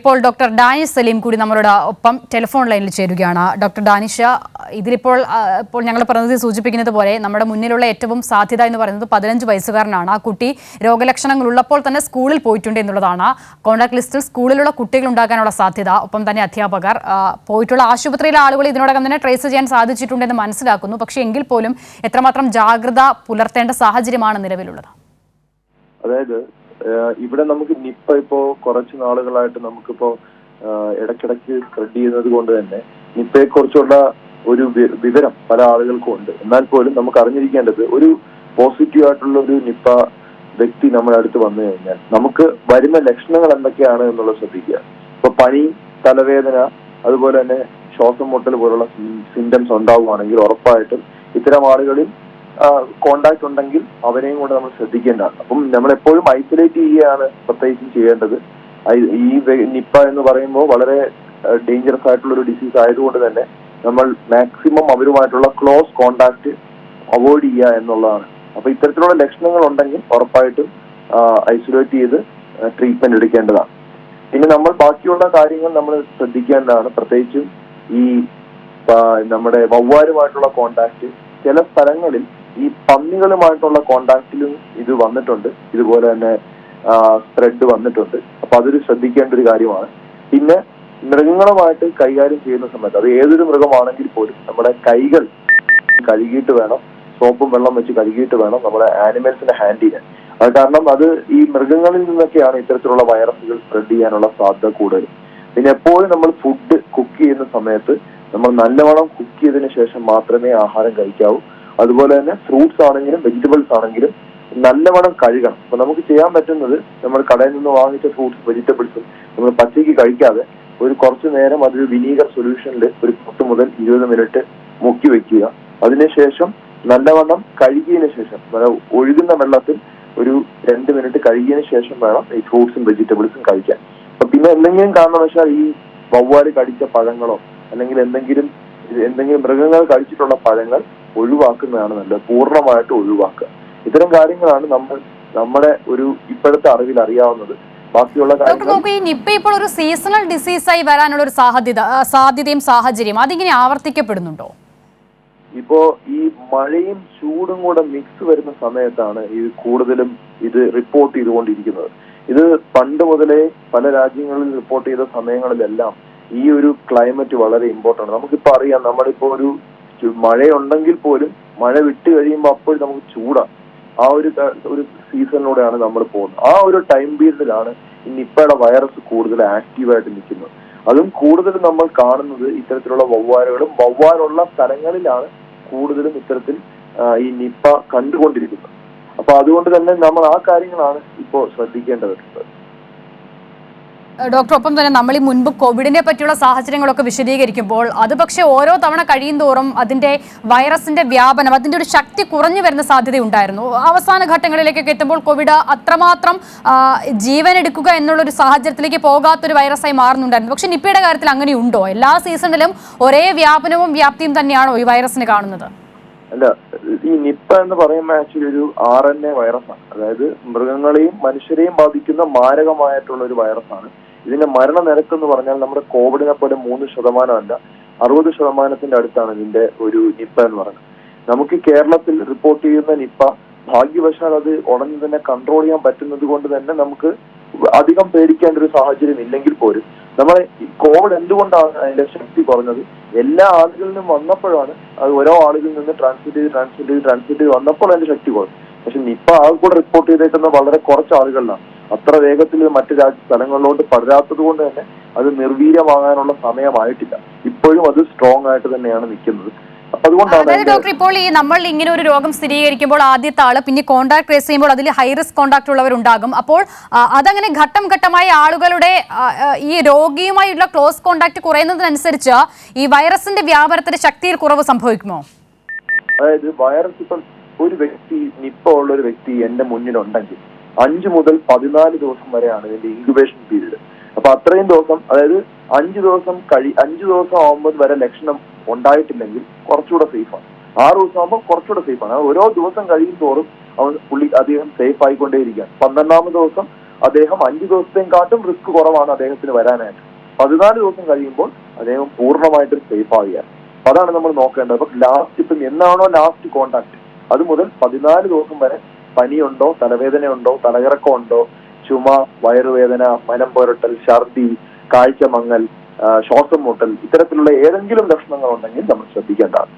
ഇപ്പോൾ doctor Danish Saleem കൂടി നമ്മളോട് ഒപ്പം ടെലിഫോൺ ലൈനിൽ ചേരുകയാണ്. ഡോക്ടർ ഡാനിഷ്, ഇതിലിപ്പോൾ ഞങ്ങൾ പ്രതിനിധി സൂചിപ്പിക്കുന്നത് പോലെ നമ്മുടെ മുന്നിലുള്ള ഏറ്റവും സാധ്യത എന്ന് പറയുന്നത് 15 വയസ്സുകാരനാണ്. ആ കുട്ടി രോഗലക്ഷണങ്ങൾ ഉള്ളപ്പോൾ തന്നെ സ്കൂളിൽ പോയിട്ടുണ്ട് എന്നുള്ളതാണ്. കോൺടാക്ട് ലിസ്റ്റിൽ സ്കൂളിലുള്ള കുട്ടികൾ ഉണ്ടാകാനുള്ള സാധ്യത, ഒപ്പം തന്നെ അധ്യാപകർ, പോയിട്ടുള്ള ആശുപത്രിയിലെ ആളുകൾ ഇതിനോടകം തന്നെ ട്രേസ് ചെയ്യാൻ സാധിച്ചിട്ടുണ്ടെന്ന് മനസ്സിലാക്കുന്നു. പക്ഷേ എങ്കിൽ പോലും എത്രമാത്രം ജാഗ്രത പുലർത്തേണ്ട സാഹചര്യമാണ് നിലവിലുള്ളത്? അതായത് ഇവിടെ നമുക്ക് നിപ്പ ഇപ്പോ കുറച്ച് നാളുകളായിട്ട് നമുക്കിപ്പോ ഇടയ്ക്കിടയ്ക്ക് സ്പ്രെഡ് ചെയ്യുന്നത് കൊണ്ട് തന്നെ നിപ്പയെ കുറിച്ചുള്ള ഒരു വിവരം പല ആളുകൾക്കും ഉണ്ട്. എന്നാൽ പോലും നമുക്ക് അറിഞ്ഞിരിക്കേണ്ടത്, ഒരു പോസിറ്റീവ് ആയിട്ടുള്ള ഒരു നിപ്പ വ്യക്തി നമ്മുടെ അടുത്ത് വന്നു കഴിഞ്ഞാൽ നമുക്ക് വരുന്ന ലക്ഷണങ്ങൾ എന്തൊക്കെയാണ് എന്നുള്ളത് ശ്രദ്ധിക്കുക. ഇപ്പൊ പനി, തലവേദന, അതുപോലെ തന്നെ ശ്വാസം മുട്ടൽ പോലുള്ള സിംറ്റംസ് ഉണ്ടാവുകയാണെങ്കിൽ ഉറപ്പായിട്ടും ഇത്തരം ആളുകളിൽ കോണ്ടാക്ട് ഉണ്ടെങ്കിൽ അവരെയും കൂടെ നമ്മൾ ശ്രദ്ധിക്കേണ്ടതാണ്. അപ്പം നമ്മളെപ്പോഴും ഐസൊലേറ്റ് ചെയ്യുകയാണ് പ്രത്യേകിച്ചും ചെയ്യേണ്ടത്. ഈ നിപ്പ എന്ന് പറയുമ്പോൾ വളരെ ഡേഞ്ചറസ് ആയിട്ടുള്ള ഒരു ഡിസീസ് ആയതുകൊണ്ട് തന്നെ നമ്മൾ മാക്സിമം അവരുമായിട്ടുള്ള ക്ലോസ് കോണ്ടാക്ട് അവോയ്ഡ് ചെയ്യുക എന്നുള്ളതാണ്. അപ്പൊ ഇത്തരത്തിലുള്ള ലക്ഷണങ്ങൾ ഉണ്ടെങ്കിൽ ഉറപ്പായിട്ടും ഐസൊലേറ്റ് ചെയ്ത് ട്രീറ്റ്മെന്റ് എടുക്കേണ്ടതാണ്. പിന്നെ നമ്മൾ ബാക്കിയുള്ള കാര്യങ്ങൾ നമ്മൾ ശ്രദ്ധിക്കേണ്ടതാണ്. പ്രത്യേകിച്ചും ഈ നമ്മുടെ വവ്വാലുമായിട്ടുള്ള കോണ്ടാക്ട്, ചില സ്ഥലങ്ങളിൽ ഈ പന്നികളുമായിട്ടുള്ള കോണ്ടാക്റ്റിലും ഇത് വന്നിട്ടുണ്ട്, ഇതുപോലെ തന്നെ സ്പ്രെഡ് വന്നിട്ടുണ്ട്. അപ്പൊ അതൊരു ശ്രദ്ധിക്കേണ്ട ഒരു കാര്യമാണ്. പിന്നെ മൃഗങ്ങളുമായിട്ട് കൈകാര്യം ചെയ്യുന്ന സമയത്ത്, അത് ഏതൊരു മൃഗമാണെങ്കിൽ പോലും നമ്മുടെ കൈകൾ കഴുകിയിട്ട് വേണം, സോപ്പും വെള്ളം വെച്ച് കഴുകിയിട്ട് വേണം നമ്മുടെ ആനിമൽസിനെ ഹാൻഡിൽ ചെയ്യാൻ. അത് കാരണം അത് ഈ മൃഗങ്ങളിൽ നിന്നൊക്കെയാണ് ഇത്തരത്തിലുള്ള വൈറസുകൾ സ്പ്രെഡ് ചെയ്യാനുള്ള സാധ്യത കൂടുതൽ. പിന്നെ എപ്പോഴും നമ്മൾ ഫുഡ് കുക്ക് ചെയ്യുന്ന സമയത്ത് നമ്മൾ നല്ലവണ്ണം കുക്ക് ചെയ്തതിനു ശേഷം മാത്രമേ ആഹാരം കഴിക്കാവൂ. അതുപോലെ തന്നെ ഫ്രൂട്ട്സ് ആണെങ്കിലും വെജിറ്റബിൾസ് ആണെങ്കിലും നല്ലവണ്ണം കഴുകണം. അപ്പൊ നമുക്ക് ചെയ്യാൻ പറ്റുന്നത്, നമ്മൾ കടയിൽ നിന്ന് വാങ്ങിച്ച ഫ്രൂട്ട്സ് വെജിറ്റബിൾസും നമ്മൾ പച്ചയ്ക്ക് കഴിക്കാതെ ഒരു കുറച്ചു നേരം അതൊരു വിനീഗർ സൊല്യൂഷനിൽ ഒരു 10 മുതൽ 20 മിനിറ്റ് മുക്കി വെക്കുക. അതിനുശേഷം നല്ലവണ്ണം കഴുകിയതിനു ശേഷം ഒഴുകുന്ന വെള്ളത്തിൽ ഒരു 2 മിനിറ്റ് കഴുകിയതിനു ശേഷം വേണം ഈ ഫ്രൂട്ട്സും വെജിറ്റബിൾസും കഴിക്കാൻ. അപ്പൊ പിന്നെ എന്തെങ്കിലും കാരണവശാൽ ഈ വവ്വാല് കടിച്ച പഴങ്ങളോ അല്ലെങ്കിൽ എന്തെങ്കിലും മൃഗങ്ങൾ കഴിച്ചിട്ടുള്ള പഴങ്ങൾ ഒഴിവാക്കുന്നതാണ് നല്ലത്. പൂർണ്ണമായിട്ട് ഒഴിവാക്കുക. ഇത്തരം കാര്യങ്ങളാണ് നമ്മുടെ ഒരു ഇപ്പോഴത്തെ അറിവിൽ അറിയാവുന്നത്. ബാക്കിയുള്ള കാര്യങ്ങൾ ഈ നിപ്പ ഇപ്പോൾ ഒരു സീസണൽ ഡിസീസായി വരാനുള്ള ഒരു സാധ്യതയും സാഹചര്യം അതിങ്ങനെ ആവർത്തിക്കപ്പെടുന്നുണ്ടോ? ഇപ്പോ ഈ മഴയും ചൂടും കൂടെ മിക്സ് വരുന്ന സമയത്താണ് ഇത് കൂടുതലും റിപ്പോർട്ട് ചെയ്തുകൊണ്ടിരിക്കുന്നത്. ഇത് പണ്ട് മുതലേ പല രാജ്യങ്ങളിൽ റിപ്പോർട്ട് ചെയ്ത സമയങ്ങളിലെല്ലാം ഈ ഒരു ക്ലൈമറ്റ് വളരെ ഇമ്പോർട്ടൻ്റ് ആണ്. നമുക്കിപ്പോ അറിയാം, നമ്മളിപ്പോ ഒരു മഴയുണ്ടെങ്കിൽ പോലും മഴ വിട്ട് കഴിയുമ്പോൾ അപ്പോൾ നമുക്ക് ചൂടാണ്. ആ ഒരു സീസണിലൂടെയാണ് നമ്മൾ പോകുന്നത്. ആ ഒരു ടൈം പീരീഡിലാണ് ഈ നിപ്പയുടെ വൈറസ് കൂടുതൽ ആക്റ്റീവായിട്ട് നിൽക്കുന്നത്. അതും കൂടുതലും നമ്മൾ കാണുന്നത് ഇത്തരത്തിലുള്ള വവ്വാലുള്ള സ്ഥലങ്ങളിലാണ് കൂടുതലും ഇത്തരത്തിൽ ഈ നിപ്പ കണ്ടുകൊണ്ടിരിക്കുന്നത്. അപ്പൊ അതുകൊണ്ട് തന്നെ നമ്മൾ ആ കാര്യങ്ങളാണ് ഇപ്പോൾ ശ്രദ്ധിക്കേണ്ടതുണ്ട്. ഡോക്ടർ, ഒപ്പം തന്നെ നമ്മൾ ഈ മുൻപ് കോവിഡിനെ പറ്റിയുള്ള സാഹചര്യങ്ങളൊക്കെ വിശദീകരിക്കുമ്പോൾ അത് പക്ഷേ ഓരോ തവണ കഴിയും തോറും അതിന്റെ വൈറസിന്റെ വ്യാപനം, അതിന്റെ ഒരു ശക്തി കുറഞ്ഞു വരുന്ന സാധ്യതയുണ്ടായിരുന്നു. അവസാന ഘട്ടങ്ങളിലേക്കൊക്കെ എത്തുമ്പോൾ കോവിഡ് അത്രമാത്രം ജീവൻ എടുക്കുക എന്നുള്ളൊരു സാഹചര്യത്തിലേക്ക് പോകാത്തൊരു വൈറസായി മാറുന്നുണ്ടായിരുന്നു. പക്ഷെ നിപ്പയുടെ കാര്യത്തിൽ അങ്ങനെയുണ്ടോ? എല്ലാ സീസണിലും ഒരേ വ്യാപനവും വ്യാപ്തിയും തന്നെയാണോ ഈ വൈറസിന് കാണുന്നത്? അല്ല, ഈ നിപ്പ എന്ന് പറയുമ്പോൾ ആക്ച്വലി ഒരു RNA വൈറസാണ്. അതായത് മൃഗങ്ങളെയും മനുഷ്യരെയും ബാധിക്കുന്ന മാരകമായിട്ടുള്ള ഒരു വൈറസാണ്. ഇതിന്റെ മരണനിരക്ക് എന്ന് പറഞ്ഞാൽ നമ്മുടെ കോവിഡിനെ പോലെ 3% അല്ല, 60% അടുത്താണ് ഇതിന്റെ ഒരു നിപ്പ എന്ന് പറയുന്നത്. നമുക്ക് കേരളത്തിൽ റിപ്പോർട്ട് ചെയ്യുന്ന നിപ്പ ഭാഗ്യവശാൽ അത് ഉടനെ തന്നെ കൺട്രോൾ ചെയ്യാൻ പറ്റുന്നത് കൊണ്ട് തന്നെ നമുക്ക് അധികം പേടിക്കേണ്ട ഒരു സാഹചര്യം ഇല്ലെങ്കിൽ പോലും നമ്മളെ കോവിഡ് എന്തുകൊണ്ടാണ് അതിന്റെ ശക്തി കുറഞ്ഞത്? എല്ലാ ആളുകളിലും വന്നപ്പോഴാണ് അത് ഓരോ ആളുകളിൽ നിന്ന് ട്രാൻസ്മിറ്റ് ചെയ്ത് വന്നപ്പോൾ അതിന്റെ ശക്തി കുറഞ്ഞു. പക്ഷെ നിപ്പ ആകെ കൂടെ റിപ്പോർട്ട് ചെയ്തേക്കുന്ന വളരെ കുറച്ച് ആളുകളിലാണ്. അത്ര വേഗത്തിൽ മറ്റു സ്ഥലങ്ങളിലോട്ട് പടരാത്തത് കൊണ്ട് തന്നെ അത് നിർവീര്യമാകാനുള്ള സമയമായിട്ടില്ല. ഇപ്പോഴും അത് സ്ട്രോങ് ആയിട്ട് തന്നെയാണ് നിൽക്കുന്നത്. അതായത് ഡോക്ടർ, ഇപ്പോൾ ഈ നമ്മൾ ഇങ്ങനെ ഒരു രോഗം സ്ഥിരീകരിക്കുമ്പോൾ ആദ്യത്തെ ആള്, പിന്നെ കോണ്ടാക്ട് ട്രേസ് ചെയ്യുമ്പോൾ അതിൽ ഹൈ റിസ്ക് കോണ്ടാക്ട് ഉള്ളവരുണ്ടാകും. അപ്പോൾ അതങ്ങനെ ഘട്ടം ഘട്ടമായി ആളുകളുടെ ഈ രോഗിയുമായുള്ള ക്ലോസ് കോണ്ടാക്ട് കുറയുന്നതിനനുസരിച്ച് ഈ വൈറസിന്റെ വ്യാപനത്തിന്റെ ശക്തിയിൽ കുറവ് സംഭവിക്കുമോ? അതായത് വൈറസ് ഇപ്പം ഒരു വ്യക്തി, നിപ്പ ഉള്ള ഒരു വ്യക്തി എന്റെ മുന്നിലുണ്ടെങ്കിൽ 5 മുതൽ 14 ദിവസം വരെയാണ് ഇതിന്റെ ഇൻക്യുബേഷൻ പീരീഡ്. അപ്പൊ അത്രയും ദിവസം, അതായത് 5 ദിവസം ആവുമ്പോൾ വരെ ലക്ഷണം ഉണ്ടായിട്ടില്ലെങ്കിൽ കുറച്ചുകൂടെ സേഫാണ്. 6 ദിവസം ആകുമ്പോൾ കുറച്ചുകൂടെ സേഫാണ്. ഓരോ ദിവസം കഴിയും തോറും അദ്ദേഹം സേഫ് ആയിക്കൊണ്ടേയിരിക്കുകയാണ്. 12ാമത്തെ ദിവസം അദ്ദേഹം 5 ദിവസത്തെക്കാട്ടും റിസ്ക് കുറവാണ് അദ്ദേഹത്തിന് വരാനായിട്ട്. 14 ദിവസം കഴിയുമ്പോൾ അദ്ദേഹം പൂർണ്ണമായിട്ടും സേഫ് ആവുകയാണ്. അതാണ് നമ്മൾ നോക്കേണ്ടത്. അപ്പൊ ലാസ്റ്റ് ഇപ്പം എന്നാണോ ലാസ്റ്റ് കോണ്ടാക്ട് അത് മുതൽ 14 ദിവസം വരെ പനിയുണ്ടോ, തലവേദനയുണ്ടോ, തലകറക്കമുണ്ടോ, ചുമ, വയറുവേദന, മനം പുരട്ടൽ, ഛർദി, കാഴ്ച മങ്ങൽ, ശ്വാസം മുട്ടൽ, ഇത്തരത്തിലുള്ള ഏതെങ്കിലും ലക്ഷണങ്ങൾ ഉണ്ടെങ്കിൽ നമ്മൾ ശ്രദ്ധിക്കേണ്ടതാണ്.